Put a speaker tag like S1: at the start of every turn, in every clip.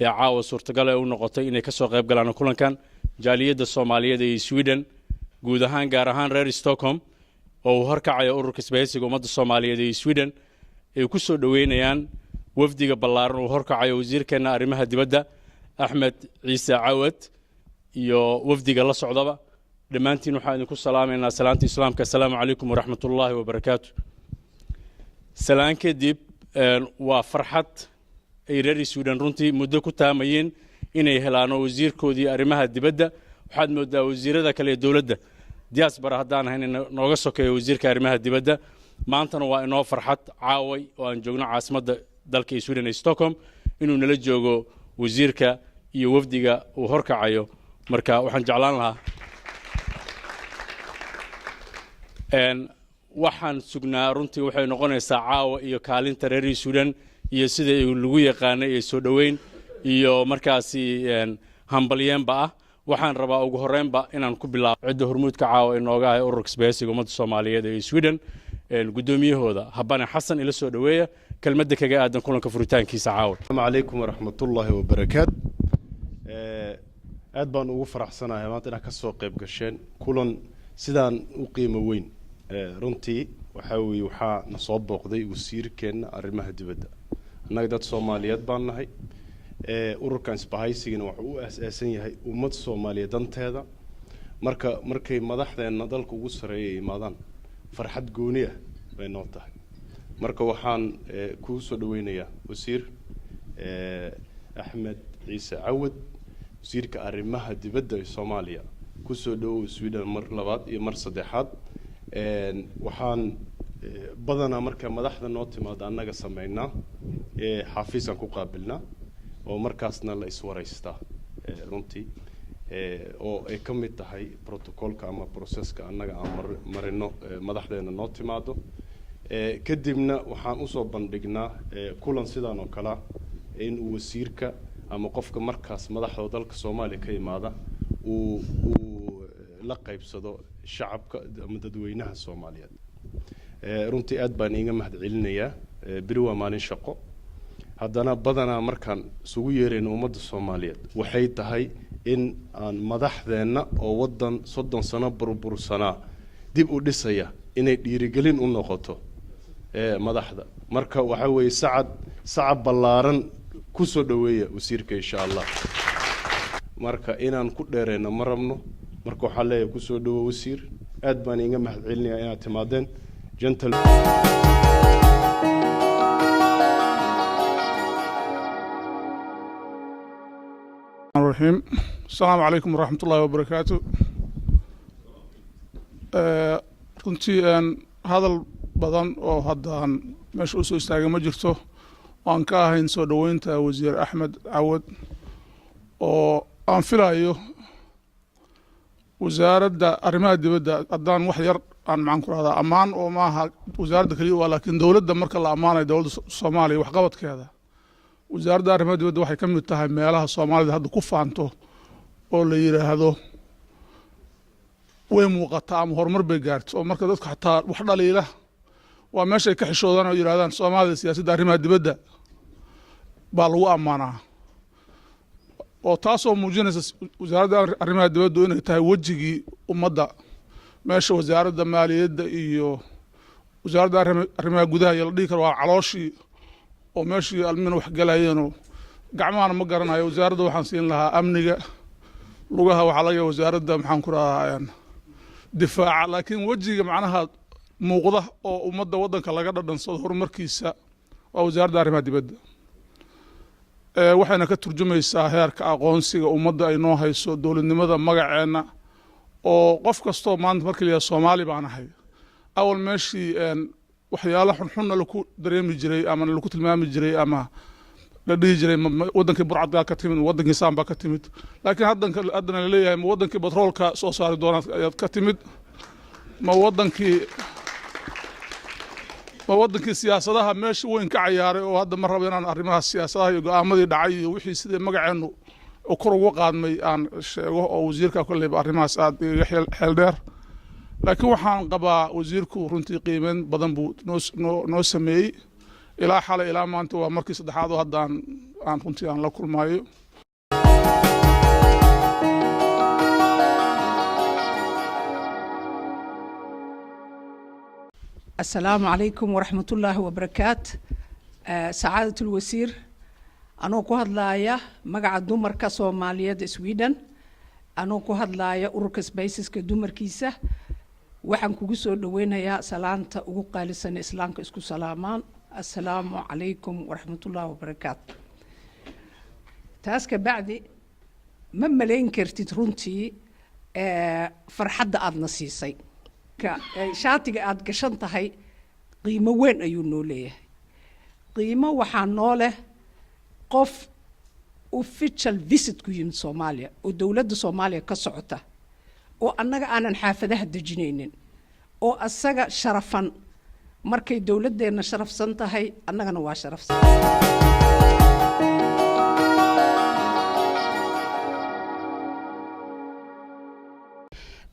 S1: caawa suurtagal ay u noqotay inay ka soo qayb galaan kulankan jaaliyadda Soomaaliyeed ee Sweden guud ahaan gaar ahaan reer Stockholm oo uu horkacayo ururka isbahaysiga ummadda Soomaaliyeed ee Sweden ay ku soo dhaweynayaan wafdiga ballaaran uu horkacayo wasiirkeena arrimaha dibadda Axmed Ciise Cawad iyo wafdiga la socdaba dhammaantiin waxaan idinku salaameynaa salaanta islaamka assalaamu calaykum waraxmatullaahi wabarakaatu salaan kadib waa farxad ay reer Sweden runtii muddo ku taamayeen inay helaan wasiirkoodii arrimaha dibadda waxaad moodaa wasiirada kale ee dawladda diaspora haddaan ahayn nooga sokeeyo wasiirka arrimaha dibadda maantana waa inoo farxad caaway oo aan joogno caasimadda dalka Sweden ee Stockholm inuu nala joogo wasiirka iyo wafdiga uu horkacayo marka waxaan jeclaan lahaa waxaan sugnaa runtii waxay noqonaysaa caawa iyo kaalinta reer Sweden iyo sida ay lagu yaqaanay ee soo dhaweyn iyo markaasi hambalyeemba ah waxaan rabaa ugu horeynba inaan ku bilaabo cidda hormuudka caawa inooga ah ururka isbahaysiga ummadda Soomaaliyeed ee Sweden gudoomiyahooda habane xasan ila soo dhaweeya kelmadda kaga aadan kulanka furitaankiisa caawa
S2: assalaamu calaykum waraxmatullaahi wabarakaatu aad baan ugu faraxsanahay maanta inaad ka soo qayb gasheen kulan sidaan u qiimo weyn runtii waxaa na soo booqday wasiirkeena arrimaha dibadda annaga dad Soomaaliyeed baan nahay ururkan isbahaysigana wuxuu u aasaasan yahay ummad Soomaaliyeed danteeda markay madaxdeena dalka ugu sareeyay imaadaan farxad gooni ah bay noo tahay marka waxaan ku soo dhaweynayaa wasiir Axmed Ciise Cawad wasiirka arrimaha dibadda ee Soomaaliya ku soo dhawow Sweden mar labaad iyo mar saddexaad waxaan badanaa marka madaxda noo timaado annaga sameynaa xafiisan ku qaabilnaa oo markaasna la iswareystaa runtii oo ay ka mid tahay protocolka ama processka annaga aan marino madaxdeena noo timaado kadibna waxaan u soo bandhignaa kulan sidaan oo kala in uu wasiirka ama qofka markaas madaxda dalka Soomaaliya ka yimaada uu la qaybsado shacabka ama dadweynaha Soomaaliyeed runtii aad baan iiga mahadcelinayaa biri waa maalin shaqo haddana badanaa markaan isugu yeerayno ummadda Soomaaliyeed waxay tahay in aan madaxdeena oo wadan 30 sano burbursanaa dib u dhisaya inay dhiirigelin u noqoto madaxda marka waxa weeye sacab ballaaran ku soo dhaweeya wasiirka insha Allah marka inaan ku dheereyno ma rabno marka waxa leeyahay ku soo dhawo wasiir aad baan iiga mahadcelinayaa inaad timaadeen gentle
S3: الرحيم السلام عليكم ورحمة الله وبركاته runtii hadal badan oo haddaan meesha u soo istaagay ma jirto waan ka ahayn soo dhaweynta wasiir Axmed Cawad oo aan filayo wasaaradda arrimaha dibadda haddaan wax yar aan macaan ku raahdaa ammaan oo maaha wasaaradda kaliya waa laakiin dawladda marka la ammaanayo dawladda Soomaaliya waxqabadkeeda wasaaradda arrimaha dibadda waxay ka mid tahay meelaha Soomaalida hadda ku faanto oo la yiraahdo way muuqataa ama horumar bay gaarto oo marka dadku xataa wax dhaliila waa meeshay ka xishoodaan oo yiraahdaan Soomaalida siyaasadda arrimaha dibadda baa lagu ammaanaa oo taasoo muujinaysa wasaaradda arrimaha dibadda inay tahay wajigii ummadda meesha wasaaradda maaliyadda iyo wasaaradda arrimaha gudaha iyo la dhihi karo waa calooshii oo meeshii almin wax galayeen gacmaana ma garanayo wasaaradda waxaan siin lahaa amniga lugaha waxa laga wasaaradda maxaan ku raahayaan difaaca laakiin wajiga macnaha muuqda oo ummadda wadanka laga dhadhansado horumarkiisa waa wasaaradda arrimaha dibadda waxayna ka turjumaysaa heerka aqoonsiga ummadda ay noo hayso dowladnimada magaceena oo qof kastoo maanta markii la Soomaali baan ahay awal meeshii waxyaalo xunxunna lagu dareemi jiray ama lagu tilmaami jiray ama la dhihi jiray wadankii burcadka ka timid wadankii saamba ka timid laakiin haddana la leeyahay wadankii batroolka soo saari doona ayaad ka timid ma wadankii siyaasadaha meesha weyn ka ciyaaray oo hadda ma rabo inaan arrimaha siyaasadaha iyo go'aamadii dhacay iyo wixii sidii magaceenu oo kor ugu qaadmay aan sheego oo wasiirka kulleeyba arrimahaas aad iga xeel dheer laakiin waxaan qabaa wasiirku runtii qiimeyn badan buu noo sameeyay ilaa xalay ilaa maanta waa markii saddexaad oo haddaan aan runtii aan la kulmaayo.
S4: السلام عليكم ورحمة الله وبركاته. سعادة الوزير أنا كهاد لايا مقعد دومر كصومالية سويدن أنا كهاد لايا أوركس بيسس كدومر كيسة وحن كوجسو دوينا يا سلامة وقال سنة إسلام كإسكو سلامان. السلام عليكم ورحمة الله وبركاته. تاسك بعدي مما لين كرتي ترونتي فرحد أدنى سيسي shaatiga aad gashan tahay qiimo weyn ayuu noo leeyahay. qiimo waxaa noo leh qof official visit ku yimid Soomaaliya oo dawladda Soomaaliya ka socota oo annaga aanan xaafadaha dejinaynin oo asaga sharafan markay dawladdeena sharafsan tahay annagana waa sharafsan.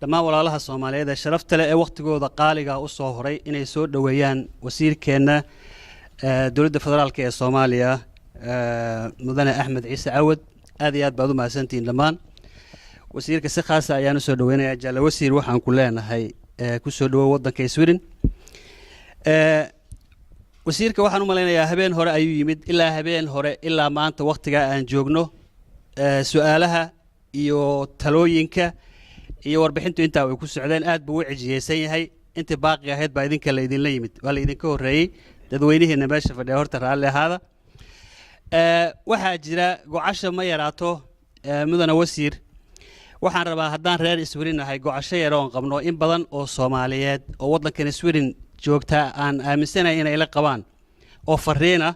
S5: dhammaan walaalaha Soomaaliyeed ee sharafta leh ee waqtigooda qaaliga u soo horay inay soo dhaweeyaan wasiirkeena dawladda federaalka ee Soomaaliya mudane Axmed Ciise Cawad. aad iyo aad baad u mahadsantihiin dhammaan. wasiirka si khaas ah ayaan u soo dhaweynayaa. jalla wasiir waxaan ku leenahay ku soo dhawow waddanka Sweden. wasiirka waxaan u maleynayaa habeen hore ayuu yimid ilaa habeen hore ilaa maanta waqtiga aan joogno su'aalaha iyo talooyinka iyo warbixintu inta way ku socdeen aad buu u cijiyeysan yahay. inta baaqi ahayd baa idinka la idin la yimid waa la idinka horeeyay dadweynaheena meesha fadhiya horta raalli ahaada. waxaa jira gocasho ma yaraato mudane wasiir. waxaan rabaa haddaan reer Sweden nahay gocasho yar oo qabno in badan oo Soomaaliyeed oo waddankan Sweden joogta aan aaminsanahay inay la qabaan oo fariina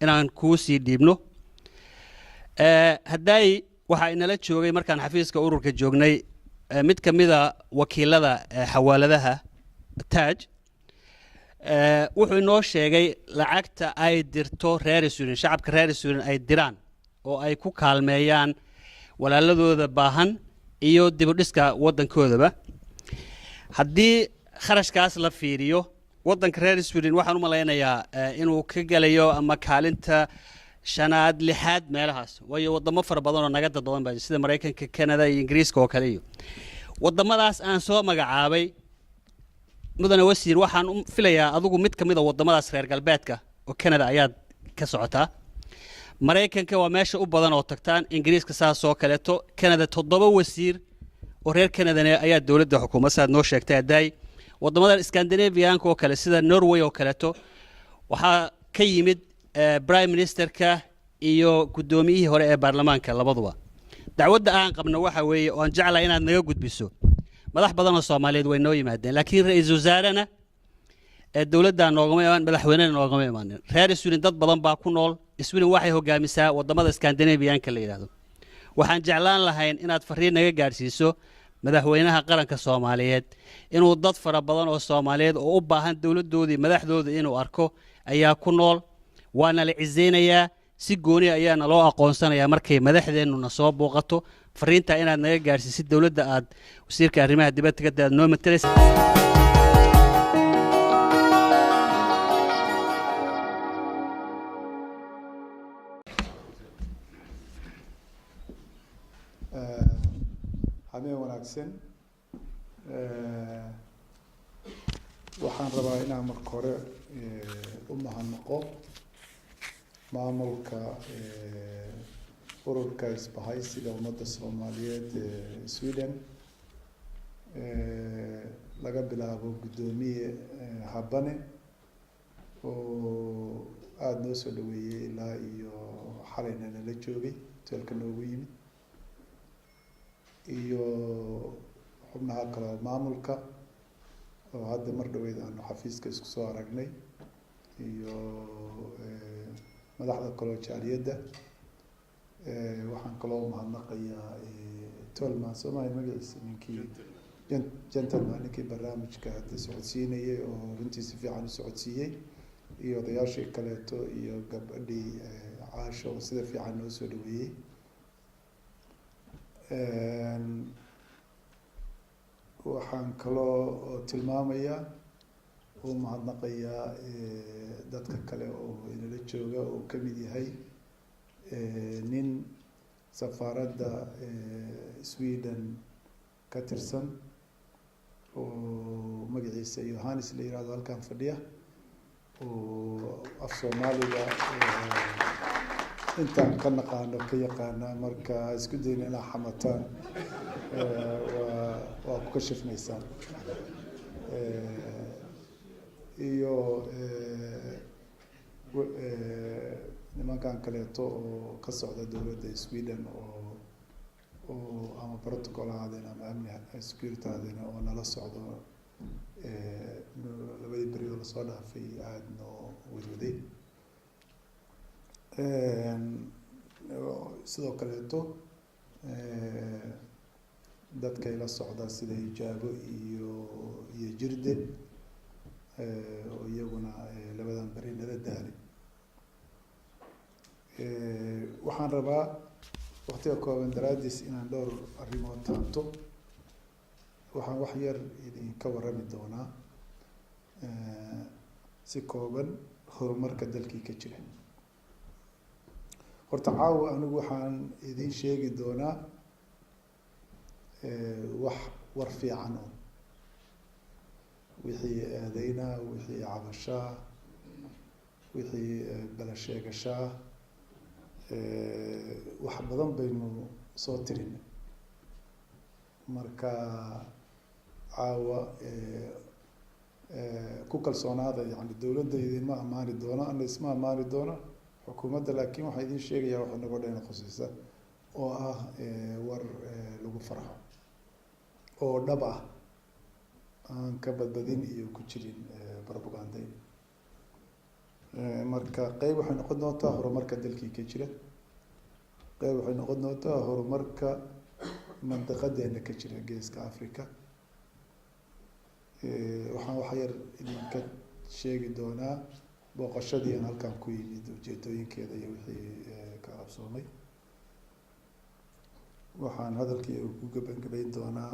S5: inaan ku sii dhiibno. hadday waxa inala joogay markaan xafiiska ururka joognay mid ka mid ah wakiilada xawaaladaha Taaj wuxuu inoo sheegay lacagta ay dirto reer Sweden shacabka reer Sweden ay diraan oo ay ku kaalmeeyaan walaaladooda baahan iyo dib u dhiska waddankoodaba. haddii kharashkaas la fiiriyo waddanka reer Sweden waxaan u maleynayaa inuu ka galayo ama kaalinta shanaad lixaad meelahaas waayo wadamo fara badan oo naga dad badan baa sida Mareykanka, Canada iyo Ingiriiska oo kale iyo wadamadaas aan soo magacaabay. mudane wasiir waxaan u filayaa adigu mid ka mid ah wadamadaas reer galbeedka oo Canada ayaad ka socotaa. Mareykanka waa meesha u badan oo tagtaan. Ingiriiska saas oo kaleeto. Canada 7 wasiir oo reer Canada ayaa dawladda xukuumadda noo sheegtay haday wadamada Scandinavian oo kale sida Norway oo kaleeto waxaa ka yimid Prime Ministerka iyo gudoomiyihii hore ee baarlamaanka labaduba. dacwadda aan qabno waxa weeye oo aan jeclahay inaad naga gudbiso madax badan oo Soomaaliyeed way noo yimaadeen laakiin ra'iisul wasaarana dawladda noogama imaan madaxweynaha noogama imaanin. reer Sweden dad badan baa ku nool. Sweden waxay hogaamisaa wadamada Scandinavian-ka la yiraahdo. waxaan jeclaan lahayn inaad fariin naga gaarsiiso madaxweynaha qaranka Soomaaliyeed inuu dad fara badan oo Soomaaliyeed oo u baahan dawladdoodii madaxdooda inuu arko ayaa ku nool. waana la cizeynayaa si gooni ayaana loo aqoonsanayaa markay madaxdeennuna soo booqato. fariinta inaad naga gaarsiisid dawladda aad wasiirka arrimaha dibadda ka noo matalaysa.
S6: habeen wanaagsan. waxaan rabaa inaan marka hore u mahadnaqo maamulka ururka isbahaysiga ummadda Soomaaliyeed ee Sweden laga bilaabo gudoomiye Habane oo aad noo soo dhaweeyay ilaa iyo xalayna la joogay hotelka noogu yimid iyo xubnaha kale maamulka oo hadda mar dhaweyd aan xafiiska isku soo aragnay iyo madaxda kale jaaliyadda. waxaan kaloo mahadnaqayaa Tolman Soomaali magaciisa ninkii gentleman ninkii barnaamijka hadda socodsiinayay oo runtii si fiican u socodsiiyey iyo odayaashii kaleeto iyo gabadhii caasho oo sida fiican noo soo dhaweeyey. waxaan kaloo tilmaamayaa oo mahadnaqayaa dadka kale oo inala jooga oo ka mid yahay nin safaaradda Sweden ka tirsan oo magaciisa Yohanes la yiraahdo halkan fadhiya oo af Soomaaliga intaan ka naqaano ka yaqaana marka isku dayna inaa xamataan waa ku kashifnaysaan iyo nimankan kaleeto oo ka socda dowladda Sweden oo ama protocol ahaadeen ama amni security ahaadeen oo nala socdo labadii beri oo lasoo dhaafay aada noo wadwaday sidoo kaleeto dadkay la socdaa sida Hijaabo iyo Jirde oo iyaguna labadan beri nala daalay waxaan rabaa waqtiga kooban daraadiis inaan dhowr arrimood taabto waxaan wax yar idinka warrami doonaa si kooban horumarka dalkii ka jira horta caawa anigu waxaan idin sheegi doonaa wax war fiican oo wixii aadaynaa wixii cabashaa wixii bala sheegashaa wax badan baynu soo tirin marka caawa ku kalsoonaada yani dowladda idinma ammaani doono ana isma ammaani doono xukuumadda laakiin waxaa idin sheegayaa waxa naga dheena khusaysa oo ah war lagu farxo oo dhab ah aan ka badbadin iyo ku jirin propagandayn marka qeyb waxay noqon doontaa horumarka dalkii ka jira qeyb waxay noqon doontaa horumarka mandaqadeena ka jira geeska Africa waxaan wax yar idinka sheegi doonaa booqashadii aan halkan ku yimid ujeedooyinkeeda iyo wixii ka qabsoomay waxaan hadalkii ku gabagabayn doonaa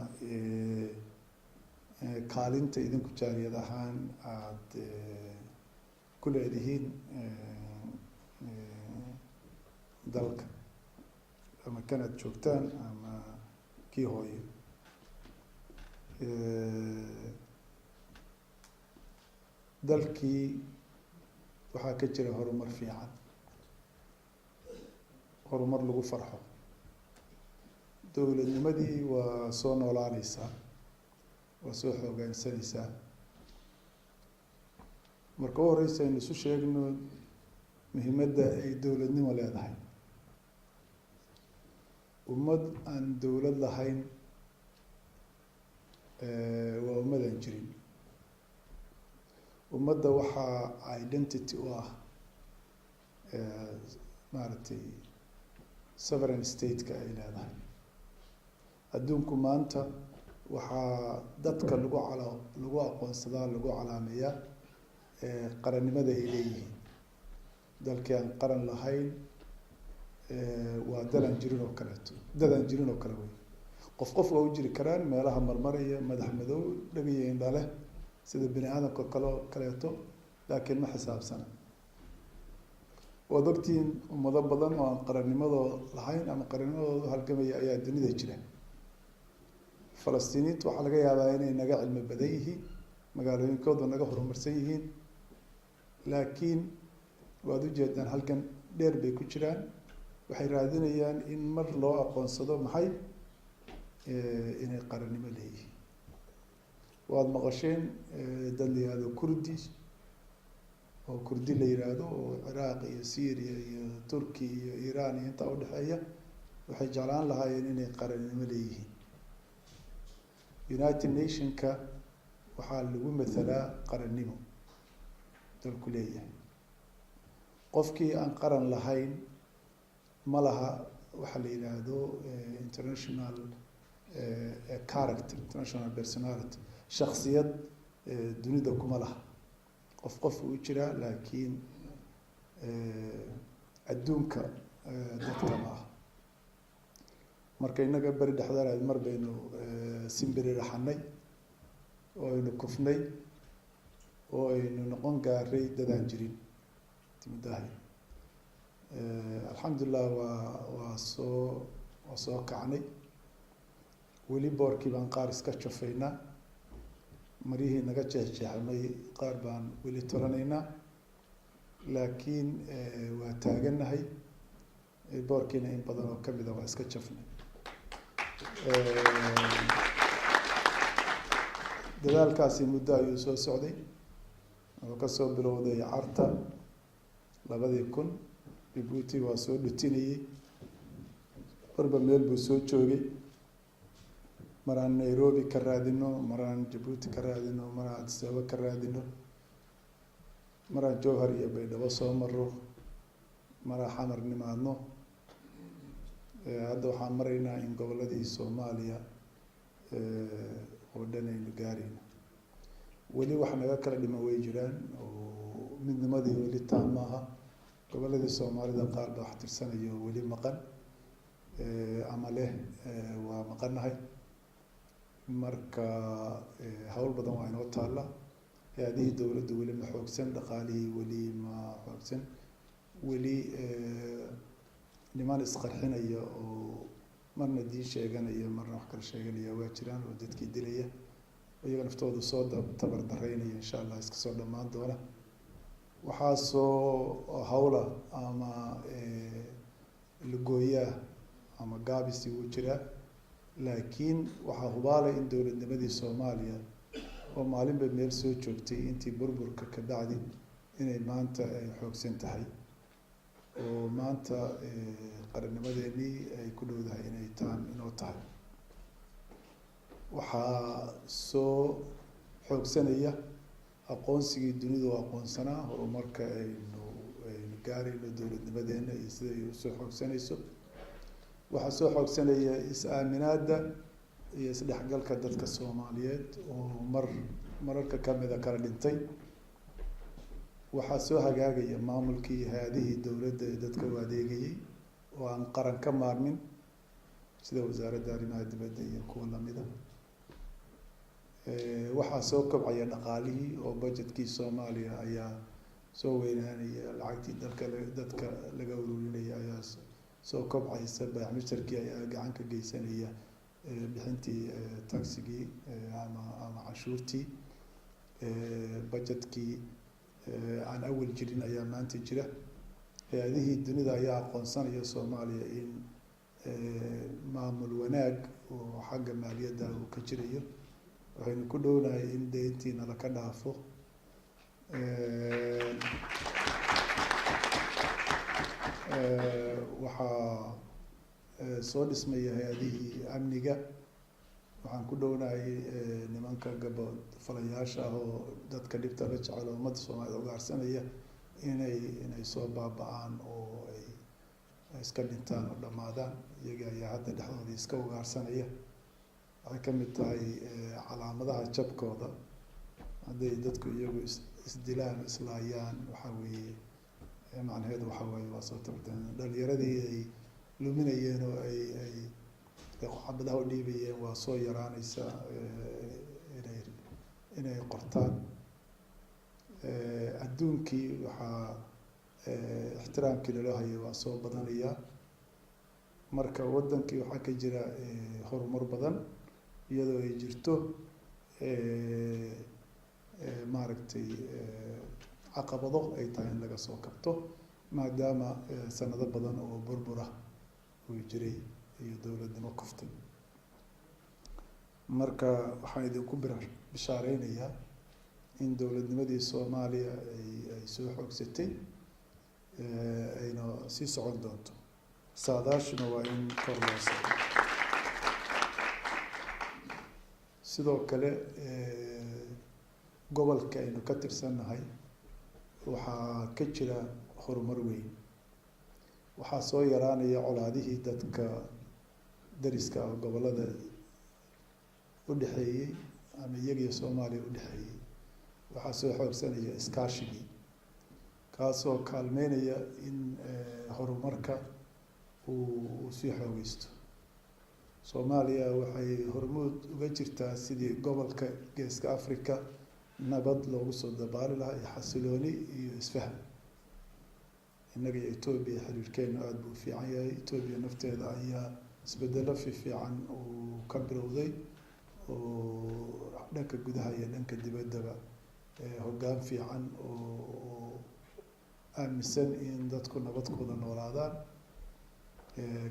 S6: kaalinta idinku jaaliyad ahaan aada ku leedihiin dalka ama kanaad joogtaan ama kii hooyo dalkii waxaa ka jira horumar fiican horumar lagu farxo dowladnimadii waa soo noolaanaysaa waa soo xoogaansanaysaa marka u horeysa aynu isu sheegno muhiimadda ay dowladnimo leedahay ummad aan dowlad lahayn waa ummadaan jirin ummadda waxaa identity u ah maaragtay sovereign state-ka ay leedahay adduunku maanta waxaa dadka lagu aqoonsadaa lagu calaameeyaa qarannimada ay leeyihiin dalkii aan qaran lahayn waa dalaan jirin oo kaleeto dadaan jirin oo kale wey qof waa u jiri karaan meelaha marmaraya madax madow dhagaya indhale sida bini aadamka kaleeto laakiin ma xisaabsana waad ogtihiin ummado badan oo aan qarannimadoo lahayn ama qarannimadooda halgamaya ayaa dunida jira falastiiniintu waxaa laga yaabaa inay naga cilmi badan yihiin magaalooyinkooda naga horumarsan yihiin laakiin waad ujeedaan halkan dheer bay ku jiraan waxay raadinayaan in mar loo aqoonsado maxay inay qarannimo leeyihiin waad maqasheen dad la yihahdo kurdi oo kurdi la yiraahdo oo ciraaq iyo syria iyo turki iyo iran iyo intaa udhexeeya waxay jeclaan lahaayeen inay qarannimo leeyihiin United Nationka waxaa lagu mathalaa qarannimo dalku leeyahay qofkii aan qaran lahayn ma laha waxa la yidhaahdo international character international personality shaksiyad dunida kuma laha qof uu jiraa laakiin adduunka dadka ma ah marka inaga beri dhexdaraad mar baynu simbiri raxanay oo aynu kufnay oo aynu noqon gaaray dadaan jirin timidahay alxamdulilah waa soo kacnay. weli boorkii baan qaar iska jafaynaa, maryihii naga jeexjeexmay qaar baan weli toranaynaa, laakiin waa taaganahay. boorkiina in badan oo kamida waa iska jafnay. dadaalkaasi muddo ayuu soo socday, wuxuu kasoo bilowday carta 2000. Djibouti waa soo dhutinayey, marba meel buu soo joogay. maraan Nairobi ka raadino, maraan Djibouti ka raadino, maraan Addis Ababa ka raadino, maraan Jowhar iyo Baydhabo soo maro, maraan xamar nimaadno. hadda waxaan maraynaa in goboladii Soomaaliya oo dhan aynu gaarayno. weli wax naga kala dhima way jiraan oo midnimadii weli taam maaha. goboladii Soomaalida qaar baa wax tirsanayo weli maqan ama leh waa maqanahay. marka hawl badan waa inoo taalla. hay-adihii dowladdu weli ma xoogsan, dhaqaalihii weli ma xoogsan, weli niman isqarxinaya oo marna diin sheeganaya marna wax kala sheeganaya waa jiraan oo dadkii dilaya, iyaga naftoodu soo tabar daraynaya. insha allah iska soo dhammaan doona. waxaasoo hawla ama lagooyaa ama gaabisi wuu jiraa, laakiin waxaa hubaalay in dowladnimadii Soomaaliya oo maalinba meel soo joogtay intii burburka ka bacdi inay maanta ay xoogsan tahay, oo maanta qarannimadeenii ay ku dhowdahay inay inoo tahay. waxaa soo xoogsanaya aqoonsigii dunidu oo aqoonsanaa horumarka aynu gaarayno dowladnimadeena iyo sida ay usoo xoogsanayso. waxaa soo xoogsanaya is-aaminaada iyo isdhexgalka dadka Soomaaliyeed oo mararka kamida kala dhintay. waxaa soo hagaagaya maamulkii hay-adihii dowladda ee dadka u adeegayay oo aan qaran ka maarmin, sida wasaaradda arrimaha dibadda iyo kuwa lamida. waxaa soo kobcaya dhaqaalihii oo budgetkii Soomaaliya ayaa soo weynaanaya, lacagtii dadka laga ururinaya ayaa soo kobcaysa. baaxmisharkii ayaa gacan ka geysanaya bixintii taxigii ama cashuurtii. budgetkii aan awal jirin ayaa maanta jira. hay-adihii dunida ayaa aqoonsanaya Soomaaliya in maamul wanaag oo xagga maaliyadda uu ka jirayo. waxaynu ku dhownahay in deyntiina laka dhaafo. waxaa soo dhismaya hay-adihii amniga. waxaan ku dhownahay nimanka gabadh falayaasha ah oo dadka dhibta la jecel oo ummadda Soomaalida ugaarsanaya inay soo baaba-aan oo ay iska dhintaan oo dhammaadaan. iyaga ayaa hadda dhexdooda iska ugaarsanaya. waxay ka mid tahay calaamadaha jabkooda. hadday dadku iyagu isdilaan islaayaan, waxaa weeye macnaheedu waxaa weeye waa soo tabartan. dhalinyaradii ay luminayeen oo ay xabadaha u dhiibayeen waa soo yaraanaysa inay qortaan. adduunkii waxaa ixtiraamkii loo hayay waa soo badanaya. marka wadankii waxaa ka jira horumar badan, iyadoo ay jirto maaragtay caqabado ay tahay in laga soo kabto, maadaama sanado badan oo burbura uu jiray iyo dowladnimo koftay. marka waxaan idinku bishaareynayaa in dowladnimadii Soomaaliya ay soo xoogsatay, ayna sii socon doonto. saadaashuna waa in kor loo socdo. sidoo kale gobolka aynu ka tirsannahay waxaa ka jira horumar weyn. waxaa soo yaraanaya colaadihii dadka dariska ah gobolada u dhexeeyey ama iyagiyo Soomaaliya u dhexeeyey. waxaa soo xoogsanaya iskaashigii, kaasoo kaalmeynaya in horumarka uu sii xoogeysto. Soomaaliya waxay hormuud uga jirtaa sidii gobolka Geeska Afrika nabad loogu soo dabaali lahaa iyo xasilooni iyo isfaham. innaga iyo Ethiopia xiriirkeenu aad buu u fiican yahay. Ethiopia nafteeda ayaa isbedelo fiican uu ka bilowday oo dhanka gudaha iyo dhanka dibaddaba hoggaan fiican oo aaminsan in dadku nabad ku wada noolaadaan.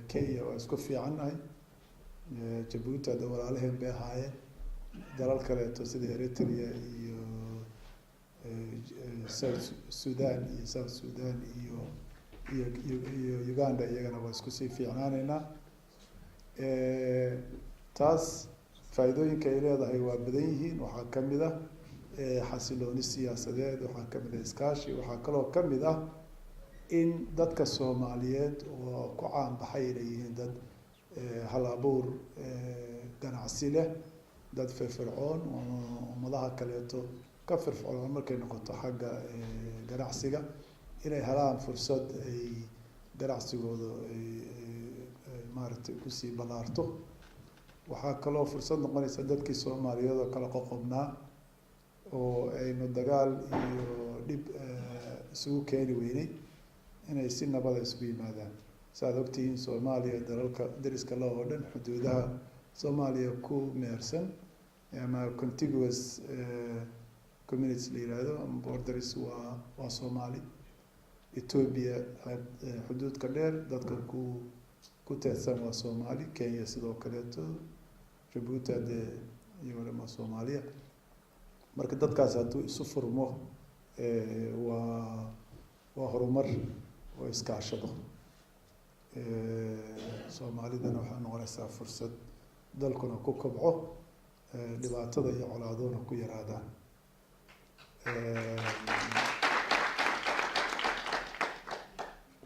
S6: Kenya waa isku fiicannahay. Jabuuti hadda walaalaheen bay ahaayeen. dalal kaleeto sida Eritrea iyo South Sudan iyo Uganda iyagana waa isku sii fiicnaaneynaa. taas faa'iidooyinka ay leedahay waa badan yihiin. waxaa ka mid ah xasilooni siyaasadeed, waxaa ka mid ah iskaashi, waxaa kaloo ka mid ah in dadka Soomaaliyeed oo ku caan baxay inay yihiin dad hal abuur ganacsi leh, dad firfircoon oo ummadaha kaleeto ka firfircoon markay noqoto xagga ganacsiga, inay helaan fursad ay ganacsigooda maaragtay kusii ballaarto. waxaa kaloo fursad noqonaysa dadkii Soomaaliyeed oo kala qoqobnaa oo aynu dagaal iyo dhib isugu keeni weynay inay si nabada isugu yimaadaan. saaad ogtihiin Soomaaliya dalalka dariska la oo dhan xuduudaha Soomaaliya ku meersan ama contiguous communities la yiraahdo ama borders waa Soomaali. Ethiopia xuduudka dheer dadka ku teedsan waa Soomaali. Kenya sidoo kaleeto, Jabuuti hadee iyaguna waa Soomaaliya. marka dadkaas hadduu isu furmo waa horumar oo iskaashado. Soomaalidana waxay noqonaysaa fursad dalkuna ku kobco, dhibaatada iyo colaaduhuna ku yaraadaan.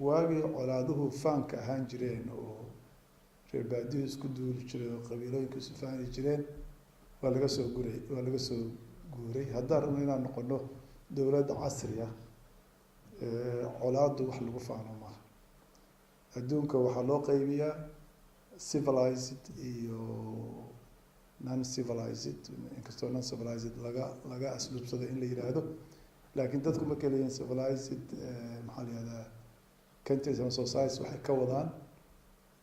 S6: waagii colaaduhu faanka ahaan jireen oo reer baadihu isku duuli jiray oo qabiilooyinku isu faani jireen, waa laga soo guuray. haddaan rabno inaan noqono dowlad casri ah, colaadu wax lagu faano maaha. adduunka waxaa loo qaybiyaa civilized iyo non civilized, inkastoo non civilized laga asluubsado in la yiraahdo, laakiin dadku ma kala yihiin civilized. maxaa la yihahdaa countries and societies waxay ka wadaan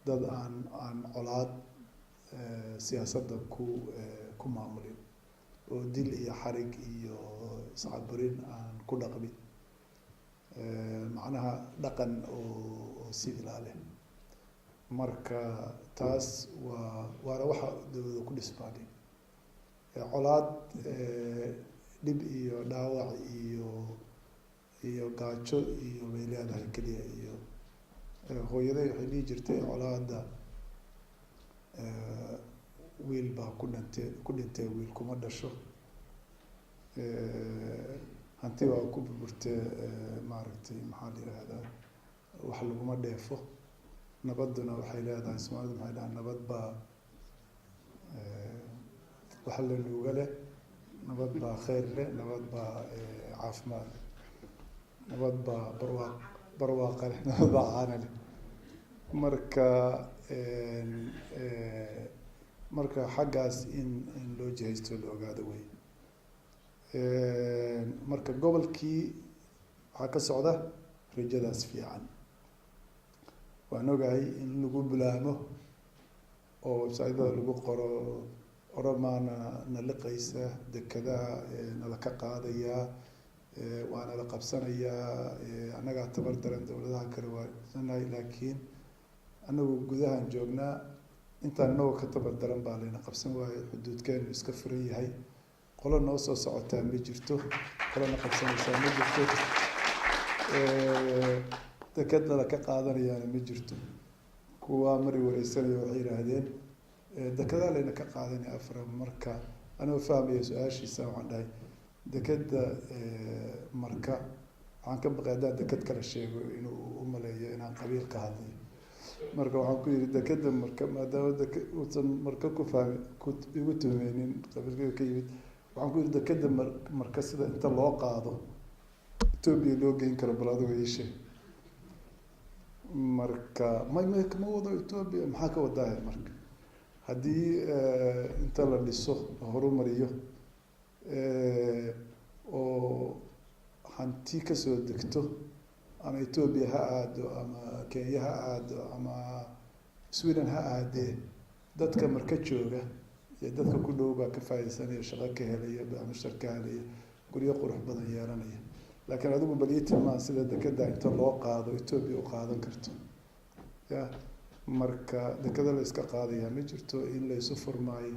S6: dad aan colaad siyaasadda ku maamulin, oo dil iyo xarig iyo iscaburin aan ku dhaqmin. macnaha dhaqan oo civil ah leh. marka taas waana waxa dowladda ku dhismaanay. colaad dhib iyo dhaawac iyo gaajo iyo bay leedahay keliya. iyo hooyaday waxay dhihi jirtay colaada wiil baa ku dhintay wiil kuma dhasho. hanti baa ku burburtee maaragtay maxaa la yihahdaa wax laguma dheefo. nabaduna waxay leedahay, Soomaalidu maxay dhahaan nabad baa wax la nuuga leh, nabad baa khayr leh, nabad baa caafimaad leh, nabad baa barwaaqa leh, nabad baa caana leh. marka xaggaas in loo jihaysto la ogaado wey. marka gobolkii waxaa ka socda rajadaas fiican. waan ogahay in lagu bulaamo oo website-yada lagu qoro oromaana naliqaysa, dekadaha nala ka qaadayaa, waa nala qabsanayaa, annagaa tabar daran, dowladaha kale waa sanahay. laakiin annagu gudahaan joognaa, intaan inagoo ka tabar daran baa layna qabsan waayo. xuduudkeenu iska furan yahay. qolo noo soo socotaa ma jirto, qolona qabsanaysaa ma jirto, deked nala ka qaadanayaana ma jirto. kuwaa mari wareysanaya waxay yidhaahdeen dekedaa layna ka qaadanaya afar. marka anigoo fahmaya su-aashiisa waxaan dhahay dekeda marka waxaan ka baqay haddaan deked kala sheego inuu u maleeyo inaan qabiil ka hadlayo. marka waxaan ku yidhi dekeda marka maadaama uusan marka ku fahmi igu tuhmeynin qabiilkeyga ka yimid, waxaan ku yidhi dekeda marka sida inta loo qaado Ethiopia loo geyn karo bal adigo ii sheeg. marka kama wado Ethiopia, maxaa ka wadaahay marka haddii inta la dhiso la horumariyo oo hanti kasoo degto ama Ethiopia ha aado ama Kenya ha aado ama Sweden ha aadee dadka marka jooga iyo dadka ku dhow baa ka faa'iideysanaya, shaqo ka helaya, baamushtar ka helaya, guryo qurux badan yeelanaya. laakiin adigu bal ii tilmaan sida dekeda inta loo qaado Ethiopia u qaadan karto ya. marka dekeda la iska qaadaya ma jirto, in la isu furmaayo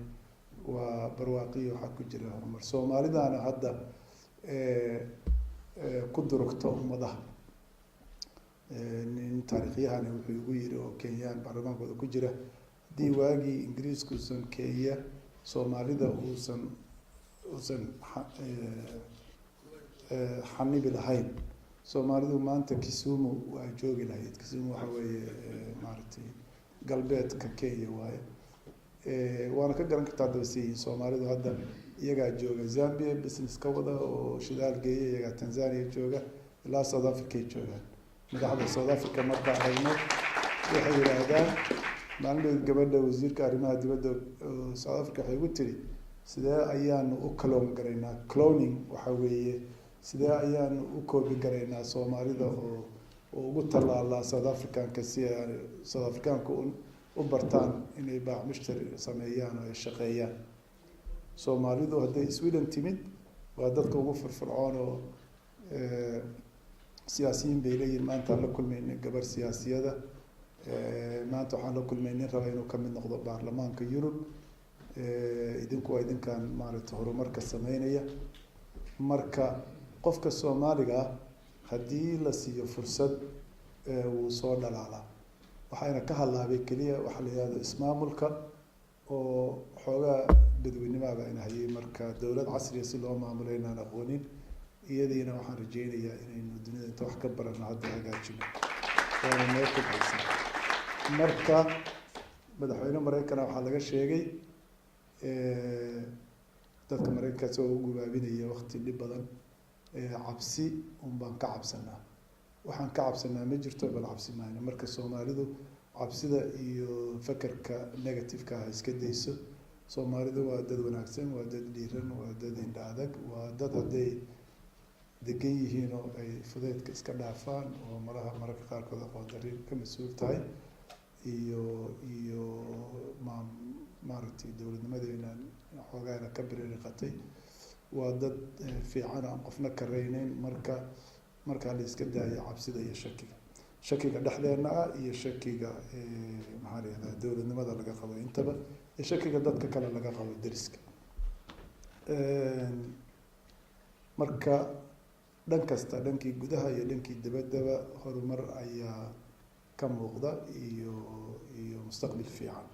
S6: waa barwaaqiyo waxaa ku jira horumar. Soomaalidaana hadda ku durugto ummadaha. nin taariikhyahana wuxuu igu yiri oo Kenyaan baarlamaankooda ku jira, haddii waagii Ingiriisku uusan Kenya Soomaalida uusan xanibi lahayn, Soomaalidu maanta Kisumu waa joogi lahayd. Kisumu waxa weeye maaragtay galbeedka Kenya waaye. waana ka garan kartaa dabasiin Soomaalidu hadda iyagaa jooga Zambia business ka wada oo shidaal geeya, iyagaa Tanzania jooga, ilaa South Africa joogaan. madaxda South Africa marka aragnay waxay yiraahdaan, maalin gabadha wasiirka arrimaha dibadda South Africa waxay ugu tiri sidee ayaanu u clone garaynaa. Cloning waxa weeye sidee ayaanu u koobi garaynaa Soomaalida oo ugu talaalaa South Africanka si ay South Africanka u bartaan inay baac mushtari sameeyaan oo ay shaqeeyaan. Soomaalidu hadday Sweden timid waa dadka ugu firfircoon oo siyaasiyiin bay leeyihiin. maanta la kulmaynay gabar siyaasiyada, maanta waxaan la kulmaynay raba inuu ka mid noqdo baarlamaanka Yurub. idinku waa idinkan maaragtay horumarka sameynaya. marka qofka Soomaaliga haddii la siiyo fursad wuu soo dhalaalaa. waxayna ka hadlaabay keliya waxa la yidhahdo ismaamulka oo xoogaa dadweynimaaba ayna hayay. marka dowlad casriya si loo maamulo inaan aqoonin, iyadiina waxaan rajeynayaa inaynu dunida inta wax ka barano hadda hagaajino waana noo kobcaysa. marka madaxweyne Maraykana waxaa laga sheegay dadka Maraykanka oo u gubaabinaya waqti dhib badan, cabsi baan ka cabsanaa. waxaan ka cabsanaa ma jirto, bal cabsi maayno. marka Soomaalidu cabsida iyo fakarka negative-ka ah iska dayso. Soomaalidu waa dad wanaagsan, waa dad dhiiran, waa dad indha adag, waa dad hadday degan yihiin oo ay fudeedka iska dhaafaan oo mararka qaarkood aqoon darri ka mas-uul tahay iyo maaragtay dowladnimadeena xoogaana ka biriiqatay. waa dad fiican aan qofna karaynayn. marka la iska daayo cabsida iyo shakiga dhexdeena ah iyo shakiga maxaa la yidhahdaa dowladnimada laga qabo intaba, iyo shakiga dadka kale laga qabo deriska. marka dhan kasta, dhankii gudaha iyo dhankii dibaddaba horumar ayaa ka muuqda iyo mustaqbal fiican.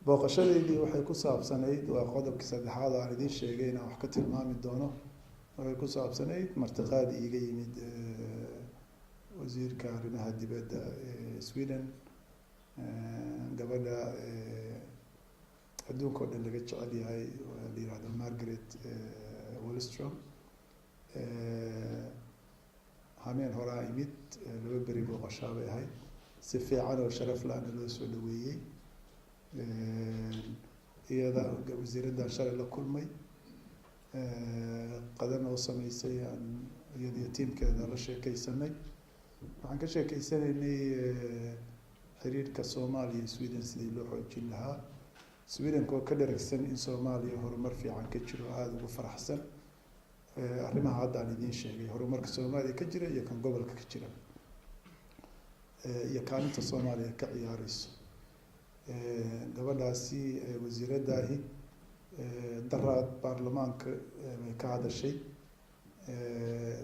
S6: booqashadeydii waxay ku saabsanayd, waa qodobkii saddexaad oo aan idiin sheegay inaan wax ka tilmaami doono. waxay ku saabsanayd martiqaad iiga yimid wasiirka arrimaha dibadda Sweden, gabadha adduunka oo dhan laga jecel yahay la yihahdo Margaret Wallström. hameen horaa imid, 2 beri booqashaa bay ahayd. si fiican oo sharaf la-aana loo soo dhaweeyey. iyada wasiiraddan shalay la kulmay, qadan oo sameysay iyada iyo tiimkeeda la sheekeysanay. waxaan ka sheekeysanaynay xiriirka Soomaaliya iyo Sweden sidii loo xoojin lahaa. Sweden oo ka dheragsan in Soomaaliya horumar fiican ka jiro, aada ugu faraxsan arrimaha hadda aan idiin sheegay, horumarka Soomaaliya ka jira iyo kan gobolka ka jira, iyo kaalinta Soomaaliya ka ciyaareyso. gabadhaasi wasiiradaahi daraad baarlamaanka bay ka hadashay.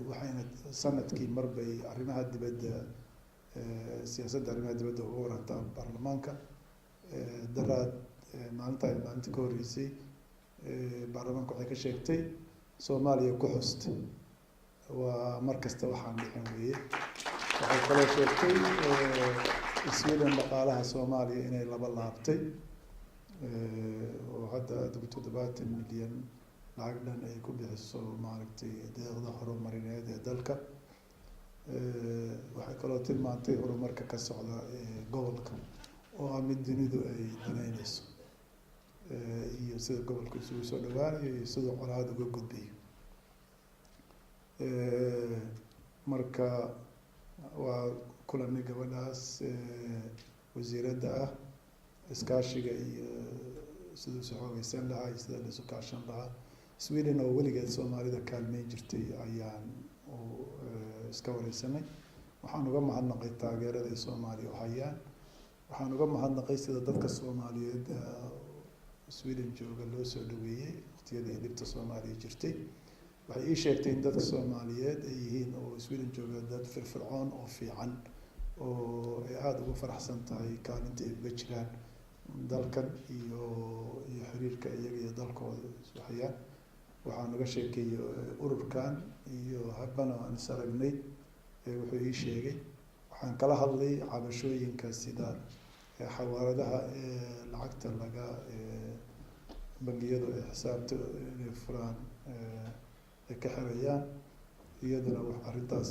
S6: waxayna sanadkii mar bay arrimaha dibadda, siyaasadda arrimaha dibadda uga warantaa baarlamaanka. daraad maalintii ka horreysay baarlamaanka waxay ka sheegtay Soomaaliya ku xusta waa mar kasta waxaan dhicin weeye. waxay kaloo sheegtay Sweden dhaqaalaha Soomaaliya inay laba laabtay oo hadda 70 milyan lacag dhan ay ku bixiso maaragtay deeqda horumarineed ee dalka. waxay kaloo tilmaantay horumarka ka socda gobolka oo ah mid dunidu ay danaynayso, iyo sida gobolka isugu soo dhawaanayo iyo siduu colaad uga gudbayo. marka waa kulanay gabadhaas wasiiradda ah iskaashiga iyo siduu isu xoogeysan lahaa iyo sida la isu kaashan lahaa. Sweden oo weligeed Soomaalida kaalmeyn jirtay ayaan iska wareysanay. Waxaan uga mahadnaqay taageerada ay Soomaaliya u hayaan. Waxaan uga mahadnaqay sida dadka Soomaaliyeed Sweden jooga loo soo dhaweeyey waqtiyadii dhibta Soomaaliya jirtay. Waxay ii sheegtay in dadka Soomaaliyeed ay yihiin oo Sweden jooga dad firfircoon oo fiican oo ay aada ugu faraxsan tahay kaalinta ay uga jiraan dalkan iyo xiriirka iyaga iyo dalkooda isu hayaan. Waxaan uga sheekeeyey ururkan iyo habbana aan is aragnay wuxuu ii sheegay. Waxaan kala hadlay cabashooyinka sida xawaaladaha lacagta laga bangiyadu ay xisaabta inay furaan ay ka xirayaan, iyaduna arrintaas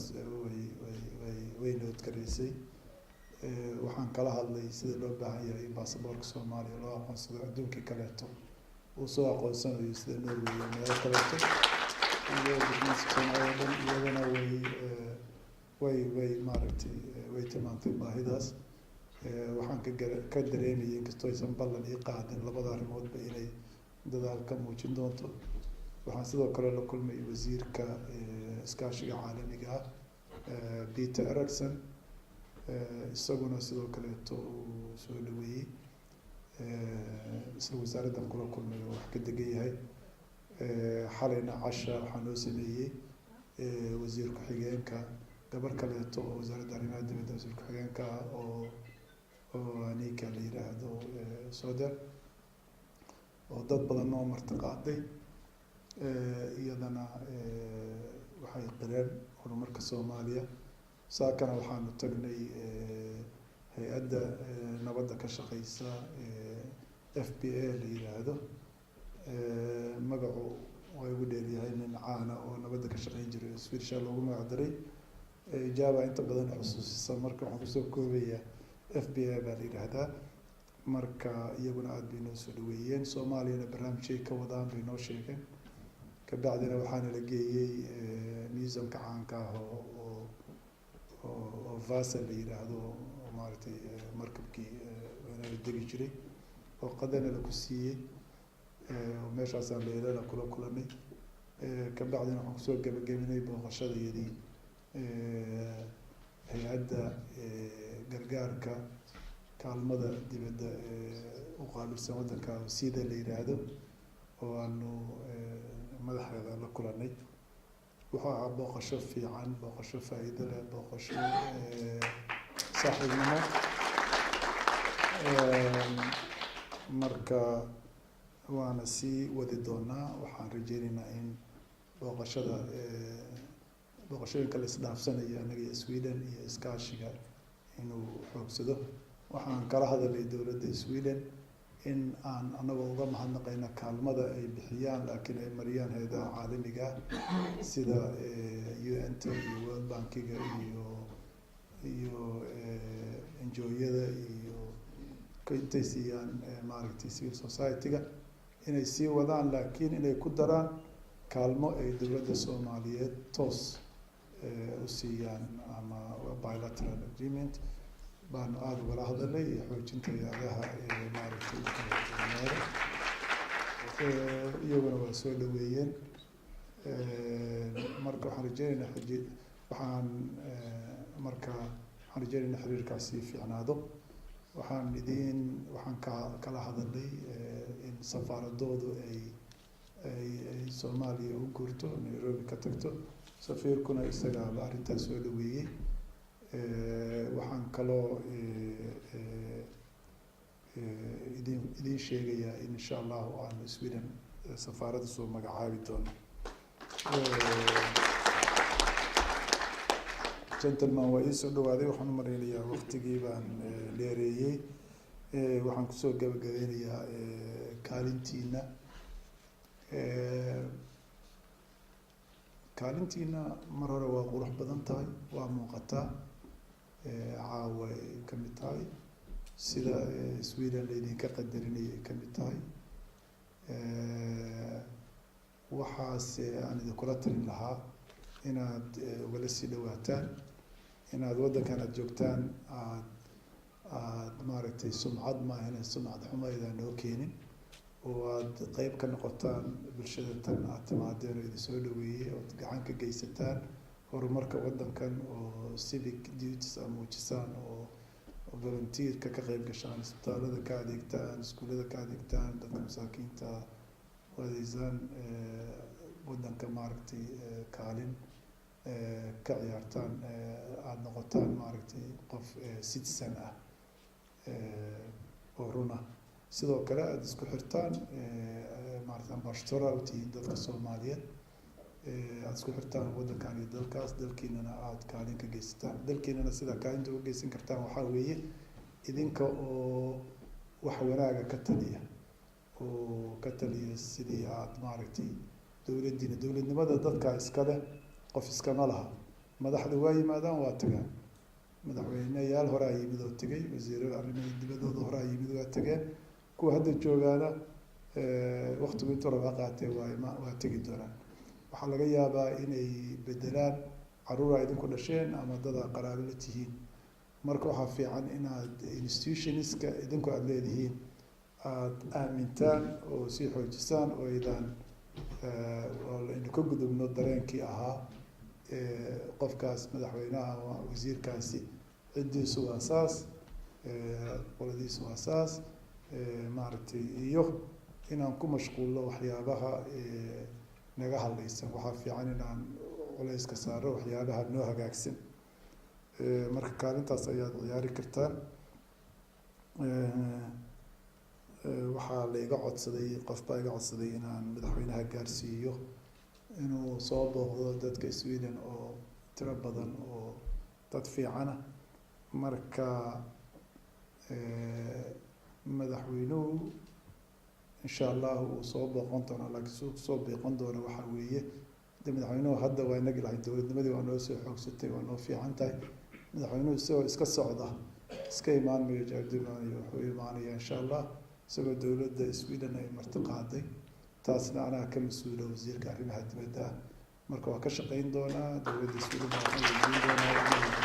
S6: way nabadgaraysay. Waxaan kala hadlay sida loo baahan yahay in baasaboorka Soomaaliya loo aqoonsado adduunkii kaleeto uu soo aqoonsanayo sida Norway iyo meelo kaleeto iyo Soomaaliya dhan iyadana way maaragtay way tilmaantay baahidaas. Waxaan ka dareemayay inkastoo aysan ballan ii qaadin labada arrimoodba inay dadaal ka muujin doonto. Waxaan sidoo kale la kulmay wasiirka iskaashiga caalamiga ah Peter Eriksson, isaguna sidoo kaleeto uu soo dhaweeyey. isla wasaaraddan kula kulmay oo wax ka degan yahay. Xalayna casha waxaa noo sameeyey wasiir ku-xigeenka gabar kaleeto oo wasaaradda arrimaha dibadda wasiir ku-xigeenka ah oo ninka la yiraahdo Soder oo dad badan oo marti qaaday. iyadana waxay qireen horumarka Soomaaliya. Saakana waxaanu tagnay hay-adda nabadda ka shaqeysa FPA la yiraahdo. magacu waa igu dheeryahay nin caana oo nabadda ka shaqeyn jiray Swedish loogu magac daray. Java inta badan xusuusisa marka waxaan kusoo koobayaa FPA baa la yiraahdaa. marka iyaguna aad bay noo soo dhaweeyeen. Soomaaliyana barnaamijyay ka wadaan bay noo sheegeen. kabacdina waxaana la geeyey museumka caanka ah oo Vasa la yiraahdo oo maaragtay markabkii la degi jiray oo qadana la ku siiyey. meeshaasaan leelana kula kulanay. kabacdina waxaan kusoo gabagabeynay booqashadayadii hay-adda gargaarka kaalmada dibadda u qaabilsan waddanka sida la yiraahdo oo aanu madaxeeda la kulanay. wuxuu ahaa booqasho fiican, booqasho faa'iido leh, booqasho saaxiibnimo. marka waana sii wadi doonaa. waxaan rajeynaynaa in booqashooyinka la isdhaafsanayo annaga iyo Sweden iyo iskaashiga inuu xoogsado. waxaan kala hadalay dowladda Sweden in aan anagoo uga mahadnaqayna kaalmada ay bixiyaan laakiin ay mariyaan hay'adaha caalamiga sida UN-ta iyo World Bankiga iyo NGO-yada iyo intay siiyaan maaragtay civil society-ga inay sii wadaan, laakiin inay ku daraan kaalmo ay dowladda Soomaaliyeed toos u siiyaan ama bilateral agreement. baanu aada ugala hadalay iyo xoojinta hay-adaha maaragtay iyaguna waa soo dhaweeyeen. marka waxaan rajeynaynaa xiriirkaasi fiicnaado. waxaan kala hadalay in safaaradoodu ay Soomaaliya u guurto, Nairobi ka tagto. safiirkuna isagaaba arrintaas soo dhaweeyey. waxaan kaloo idiin sheegayaa in insha allahu aanu Sweden safaaradda soo magacaabi doono. gentleman waa ii soo dhawaaday. waxaan u mareynayaa waqtigii baan dheereeyey. waxaan kusoo gabagabeynayaa kaalintiina mar hore waa qurux badan tahay, waa muuqataa. caawa ay ka mid tahay sida Sweden laydinka qadarinayay ay ka mid tahay. waxaase aan idinkula talin lahaa inaad ugala sii dhawaataan, inaad waddankan aad joogtaan aad maaragtay sumcad maahane sumcad xumo aydaan noo keenin, oo aad qeyb ka noqotaan bulshada tan aad timaadeen oo idin soo dhaweeyey, ood gacan ka geysataan horumarka waddankan, oo civic duties aad muujisaan, oo volunteerka ka qeyb gashaan, isbitaalada ka adeegtaan, iskuullada ka adeegtaan, dadka masaakiinta u adeegsaan, waddanka maaragtay kaalin ka ciyaartaan, aada noqotaan maaragtay qof citizen ah oo run ah. sidoo kale aada isku xirtaan maaragtay ambassador u tihiin dadka Soomaaliyeed, aada isku xirtaan waddankan iyo dalkaas, dalkiinana aada kaalin ka geysataan. Dalkiinana sidaa kaalinta uga geysan kartaan waxaa weeye idinka oo wax wanaaga ka taliya, oo ka taliya sidii aada maaragtay dowladnimada dadka iskale, qof iskama laha. madaxda waa yimaadaan waa tagaan, madaxweyneyaal horaa yimid oo tegay, wasiiro arrimaha dibadooda horaa yimid waa tageen, kuwa hadda joogaana waqtigu intuu rabaa qaatee waa tegi doonaan. waxaa laga yaabaa inay bedelaan caruura idinku dhasheen ama dada qaraabo la tihiin, marka waxaa fiican inaad institutionska idinku aada leedihiin aada aamintaan oo sii xoojisaan, oo aydaan aynu ka gudubno dareenkii ahaa qofkaas madaxweynaha ama wasiirkaasi ciddiisu waa saas, qoladiisu waa saas, maaragtay iyo inaan ku mashquulno waxyaabaha naga hadlaysan. waxaa fiican inaan culayska saaro waxyaabaha noo hagaagsan. marka kaalintaas ayaad ciyaari kartaan. waxaa la iga codsaday, qof baa iga codsaday inaan madaxweynaha gaarsiiyo inuu soo booqdo dadka Sweden oo tiro badan oo dad fiicana. marka madaxweynuhu insha allah uu soo booqan doona, laakiin suu soo booqan doona waxaa weeye de madaxweynuhu hadda waa inagi lahay dowladnimadii waa noo soo xoogsatay, waa noo fiican tahay. madaxweynuhu isagoo iska socda iska imaan mayo jaardimaanayo, wuxuu imaanaya insha allah isagoo dowladda Sweden ay marti qaaday, taasna anaa ka mas-uula wasiirka arrimaha dibadda. marka waa ka shaqeyn doonaa dowladda Sweden, waa ka weydiin doonaa